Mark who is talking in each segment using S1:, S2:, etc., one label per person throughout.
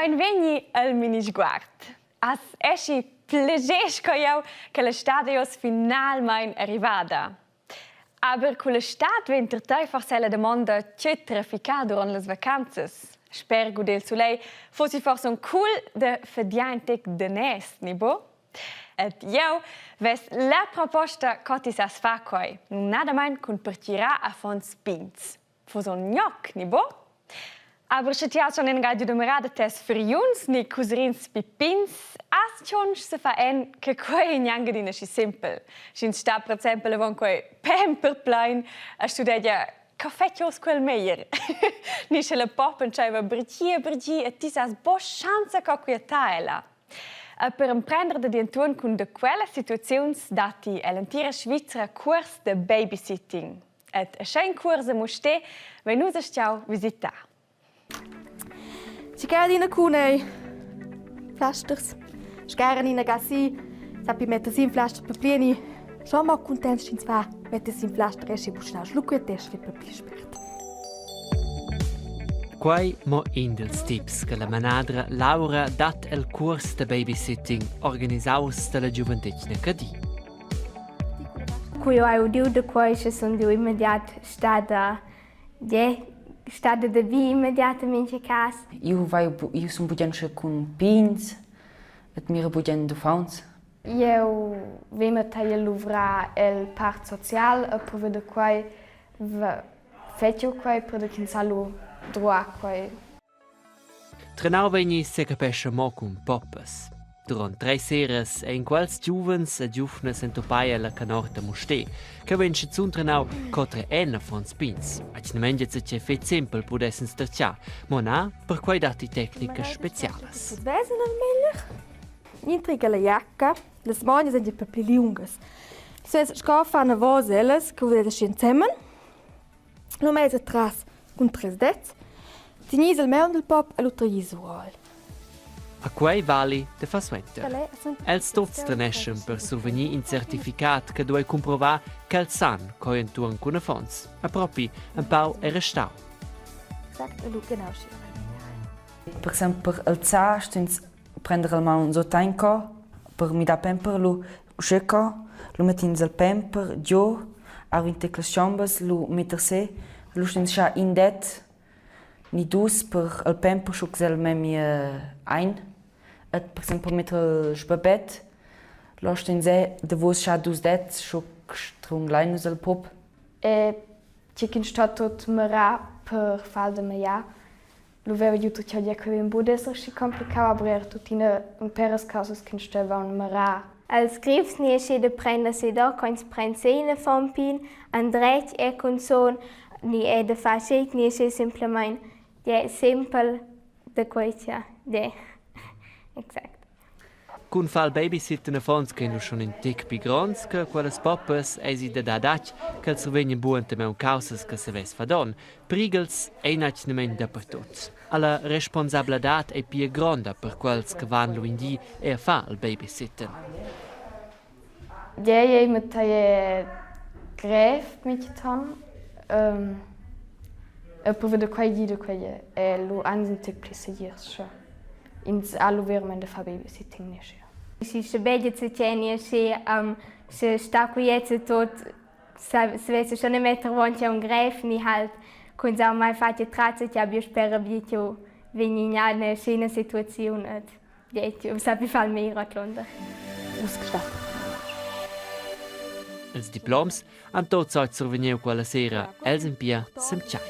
S1: Benveni al Minisguard. As esci plegesco io che l'estate è finalmente arrivata. Aber con l'estate ventre te forse la domanda c'è trafficare durante le vacanze. Spero che il sole fosse forse un cool de fediantic de nes, ni bo? Et io ves la proposta che ti sa fa Quai, nada mai con Pertgirar a fons pins. Fosse un gnoc, ni bo? Aber se ti ha schon in radio domerada tes friuns ni cuserins pipins, as schon se fa en che Quai nianga dina si simpel. Sin sta per esempio von Quai pamperplein a studeia caffettios quel meier. Ni se la poppen c'aveva brigi e ti sa bo chance che qui taela. Per imprendere di intorno con de quelle situazioni datti l'intera Svizzera curs de babysitting. Et a schein curs muste, wenn nu stiau visità.
S2: Ci in cunei flasters. Scaren in gassi, sappi mettersi in flaster per plieni. Schon mal contents ins fa, mettersi in flaster e si busna schlucke test per pispert.
S3: Quai mo in dels tips che la manadra Laura dat el curs de babysitting organisaus de la giuventetna cadi.
S4: Qui ho udiu de quai che son diu immediat stada de vi immediatamente cas.
S5: Io son bugianche con pins, et mira bugian Uffants.
S4: Eu vem taia luvra el part social a prove de quai fetio quai per de kinsalu droa quai.
S3: Trenau vegni se capesce mo con poppas. Durant 3 seres e in quels giuvens e giufnes entopaia la canorta muste, che vence zuntrenau cotre ena von spins. Ac ne mengia se c'è fet simpel pudessen stercia, ma na per quai dati tecniche specialas.
S2: Vesen al meglio. Intriga la jacca, le smoglie sind per più lungas. Se scaffa una voce elles, che vedete scien zusammen. Lo mezzo tras con 3 dets. Tinis il meon del pop e lo tragis uol.
S3: A quei vali de fa suenter. Els tots treneschen per survegnir in certificat che doi comprovar che el san coi entuorn cun Uffants. A propi un pau e restau.
S2: Exakt, lo genau schi.
S5: Per esempio, il sa stins prendere il maun so tainco, per mi da pamper lo uschia, lo mettins il pamper gio, arvinte le chambres lo metter se, lo stins scha in det, ni dus per il pamper schuxel memi ein. Et per esempio mettere il spabet, lo stins de vos scha dus det, schuk strung leinus il pop.
S4: Cikin statot mera per fal de meia. Lo veva giuto c'è dia che in Budes si complicava abrir tutina un peres causas che stava un mera.
S6: Als grifs nie sche de prender se da cons prensene vom pin andret e con son ni e de facet nie sche simplement de simpel de questa de exact.
S3: Cun fal babysitten Uffants che nu schon in tic pi grons che quelles poppas eisi de dadac che el survegna buante meu causas che se ves fadon, prigels e nacionalmente dappertut. Alla responsabladad e pia gronda per quels che van lu indi e a fa il babysitten.
S4: Je met taie gref mit tan prove de quai di de quai e lo ansintig plaisirs ins alluverment de fa babysitting nische.
S6: Si se bege se tenia se sta qui jetzt tot se vesse schon metter vont ja un gref ni halt con sa mai fate trazze ja bi spera bitio venina ne scena situazione et detio sapi fal mei ratlonda.
S2: Ausgestattet.
S3: Els diploms han tot seit survegniu quella sera els in pia semchai.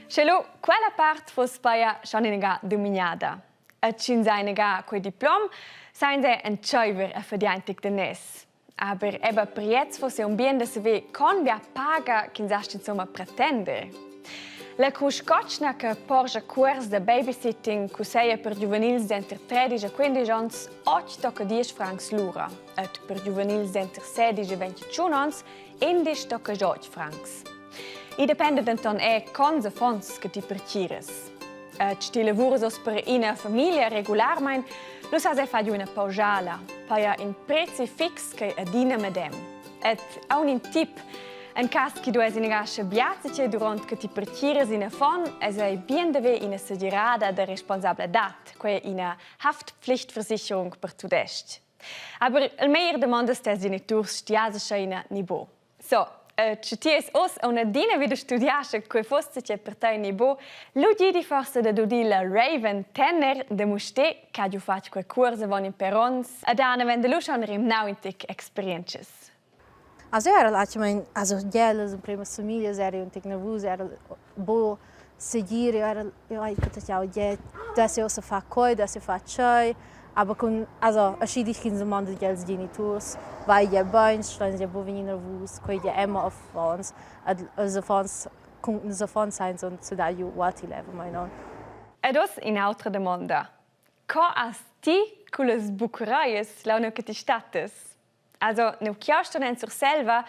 S1: Schelo, quella part fos paia schon in ga dominada. Et chin seine ga quei diplom, sein se en chaiver a fediantic de nes. Aber eba priez fosse un bien de se ve con via paga kin sast insomma pretendere. La cruscocna che porge curs de babysitting cuseia per giuvenils d'enter 13 e 15 ans 8,10 francs l'ura. Et per giuvenils d'enter 16 e 21 ans 11,8 francs. I depende dentant conse fons che ti perchires. Et sti lavuros per una famiglia regularmein, lo sa se fa una paujala, paia in prezzi fix che adina medem. Et a un tip, In caso che tu hai una gascia biazzice durante che ti Pertgiras in Uffants, sei bien deve una seggerada de responsabladad, quella una Haftpflichtversicherung per tudest. Aber il meglio domanda sta ai genitori stiasa scheina nibo. So, ci ties os una dina video studiasce che fosse che per te nibo, lo di forse da dudila Raven Tenner de muste che du fatto quel corso von in perons, ad ana vende lo schon rimnauintic experiences.
S7: Also era lá também, as orelhas, as primas famílias, era um tecnavus, era boa seguir, era eu aí que te já olhei, desse eu se fa coi, desse faz chai, aber com, also assim diz que nos manda de eles genitores, vai já bem, estão já boa vinha nervos, coi já Emma of Uffants, os Uffants, com os Uffants sein und zu da ju what he leva mai non.
S1: Edos in altra domanda. Co as ti con le Buccarias la no che ti status? Also, nel chiostro sur selva,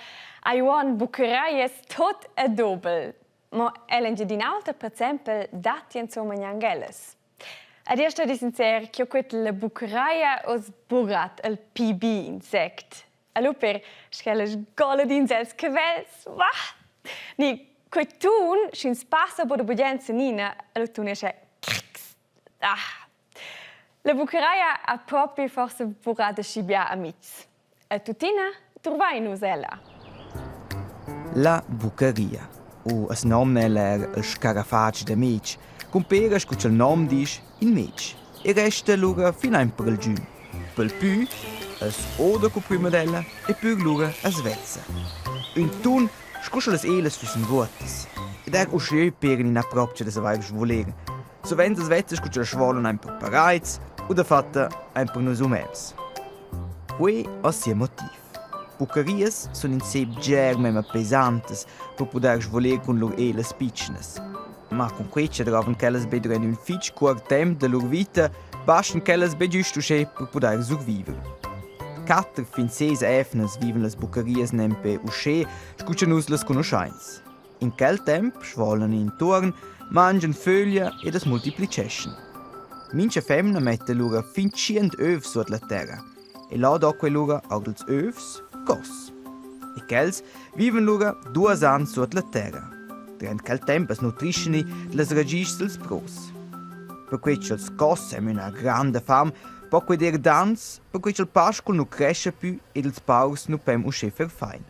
S1: hai un Buccarias tot a doppel. Ma ellen di alta, per esempio, datti insomma angeles. Ad erst di sincer, che quet le Buccaria os burat el PB insect. Allo per schelle golle d'insels quels. Wah! Ni quetun schin spassa bo de bugenza nina, allo tun esce. Ah. Le Buccaria a proprio forse burat de scibia amics. A tutina trovai nusella.
S8: La Buccaria, o as nom era il scarafaggio de mec, compera scuc il nom dis in mec, e resta lura fino in per il giun. Per più, as oda co prima della e per lura as vezza. Un tun scuccia las eles füssen vuotas, ed er usche per in appropcia des avaigs voleren. So wenn das vezza scuccia schwollen ein per pareiz, oder fatta ein per nus umels. Quei ha sia motiv. Buccarias sono in sé germem pesantes per poder svoler con lor eles piccines. Ma con quece droven ch'elles bedren un fitch quart temp de lor vita, bastan ch'elles be giusto usce per poder survivere. 4 fin 6 efnes viven las Buccarias nempe usce, scuccian us las conoscenze. In quel temp schwollen intorn, mangian föglia e das multiplicescen. Mincha femna mette lura fin 100 övs suot la terra, e là doque lura augels övs cos. E quels viven lura 2 ans suot la terra. Durant quel tempo es nutrisceni las regis dels pros. Per quels cos hem una grande fam, po queder dans, per quel pascol nu cresce più e dels paus nu pem usce verfein.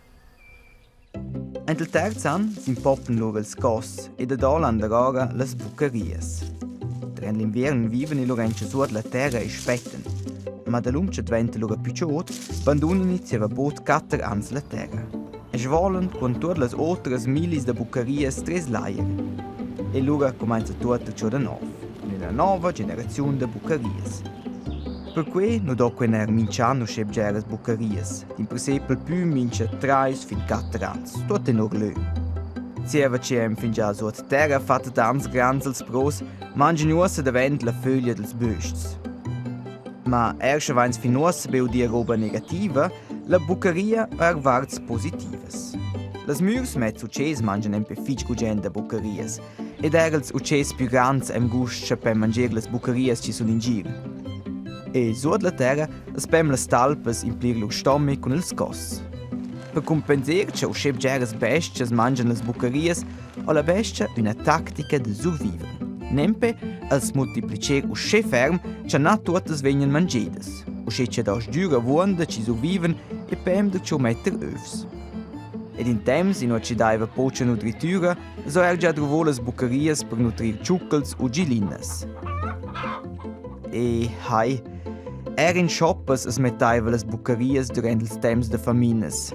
S8: Ent il terz an s'impoppen lura els cos e da dol andarora las Buccarias. Durant l'invern viven i lorence suot la terra e spetten. Ma da l'umce diventa lura picciot, bandun iniziava bot 4 ans la terra. E svolen con tutte le auters milis de Buccarias 3 laier. E lura comincia tutto ciò da nuovo, con una nuova generazione de Buccarias. Per cui non do quei ner minciano schebgeres Buccarias, in presepel più mincia 3 fin 4 ans, tutte in orlö. Sieva che hem fin già suot terra fatta dans grans als pros, mangian uossa davent la foglia dels bösts. Ma erst wenn es finos beu die roba negativa, la Buccaria er varts positivas. Las mürs met ucces mangian empe fitch gugen de Buccarias, ed erels ucces più grans em gust per mangiar las Buccarias ci sun in gir. E suot la terra as pem las talpas implir lo stomach con ils cos. Per compensar che uscep geres bestias mangian las Buccarias, ha la bestia una tactica de survivere. Nempe als multiplicer usce ferm, cha na tuotas vegnan mangedas. Usce cha da sdüra vuonda ci surviven e pem da ciò metter övs. Ed in temps in ci daiva pocia nutritura, so già trovo las Buccarias per nutrir ciuccels o gilinas. E hai, in shoppers es mettaiva las Buccarias durant ils temps de famines.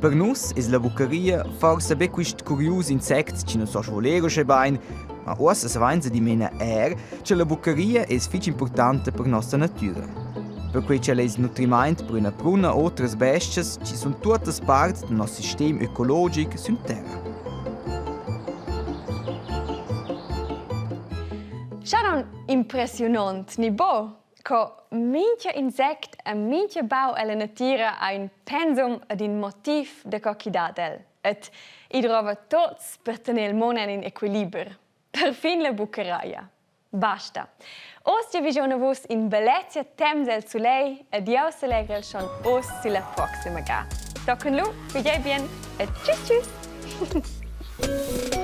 S8: Per nus is la Buccaria forse be quist curius insect ci non so svolero sche bain, ma os es vainza di mena che la Buccaria es fich importante per nostra natura. Per quei che les nutriment per una pruna otras bestias ci sun tuotas parts del nostro sistema ecologic sun terra.
S1: Scharon impressionant, ni bo? Co mincha insect e mincha bau alla natura ha un pensum ed un motiv de coccidadel. Et i trova tots per tenere il mondo in equilibrio. Perfin la Buccaria. basta. Os ti visione vos in bellezia temps del soleil, adios allegre schon os sulla prossima ga. Tocken lu, vi bien, et tschüss tschüss!